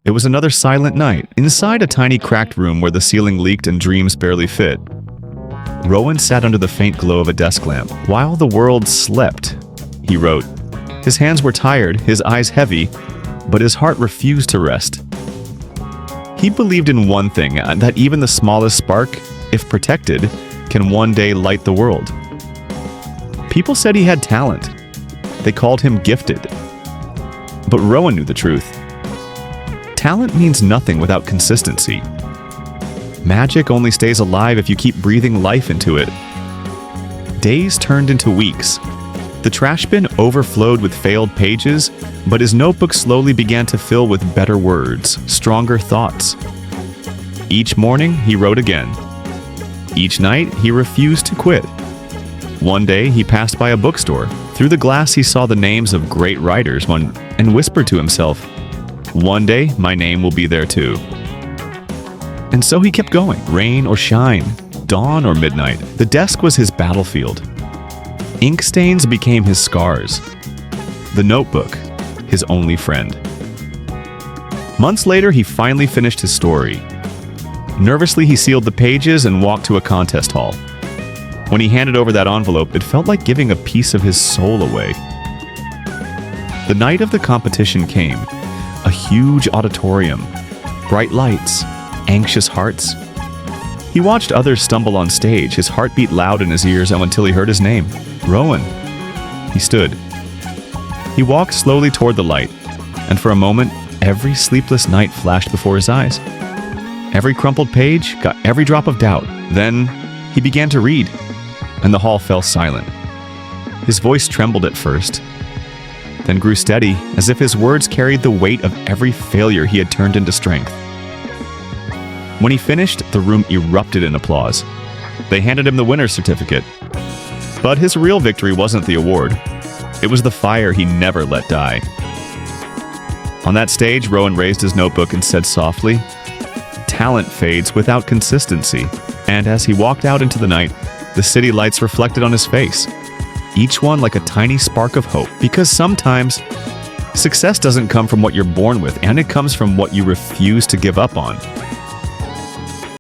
It was another silent night, inside a tiny cracked room where the ceiling leaked and dreams barely fit. Rowan sat under the faint glow of a desk lamp. While the world slept, he wrote. His hands were tired, his eyes heavy, but his heart refused to rest. He believed in one thing, that even the smallest spark, if protected, can one day light the world. People said he had talent. They called him gifted. But Rowan knew the truth. Talent means nothing without consistency. Magic only stays alive if you keep breathing life into it. Days turned into weeks. The trash bin overflowed with failed pages, but his notebook slowly began to fill with better words, stronger thoughts. Each morning, he wrote again. Each night, he refused to quit. One day, he passed by a bookstore. Through the glass, he saw the names of great writers and whispered to himself, "One day, my name will be there too." And so he kept going, rain or shine, dawn or midnight. The desk was his battlefield. Ink stains became his scars. The notebook, his only friend. Months later, he finally finished his story. Nervously, he sealed the pages and walked to a contest hall. When he handed over that envelope, it felt like giving a piece of his soul away. The night of the competition came. A huge auditorium, bright lights, anxious hearts. He watched others stumble on stage, his heart beat loud in his ears until he heard his name. Rowan. He stood. He walked slowly toward the light, and for a moment, every sleepless night flashed before his eyes. Every crumpled page got every drop of doubt. Then he began to read, and the hall fell silent. His voice trembled at first, then grew steady, as if his words carried the weight of every failure he had turned into strength. When he finished, the room erupted in applause. They handed him the winner's certificate. But his real victory wasn't the award. It was the fire he never let die. On that stage, Rowan raised his notebook and said softly, "Talent fades without consistency." And as he walked out into the night, the city lights reflected on his face, each one like a tiny spark of hope. Because sometimes, success doesn't come from what you're born with, and it comes from what you refuse to give up on.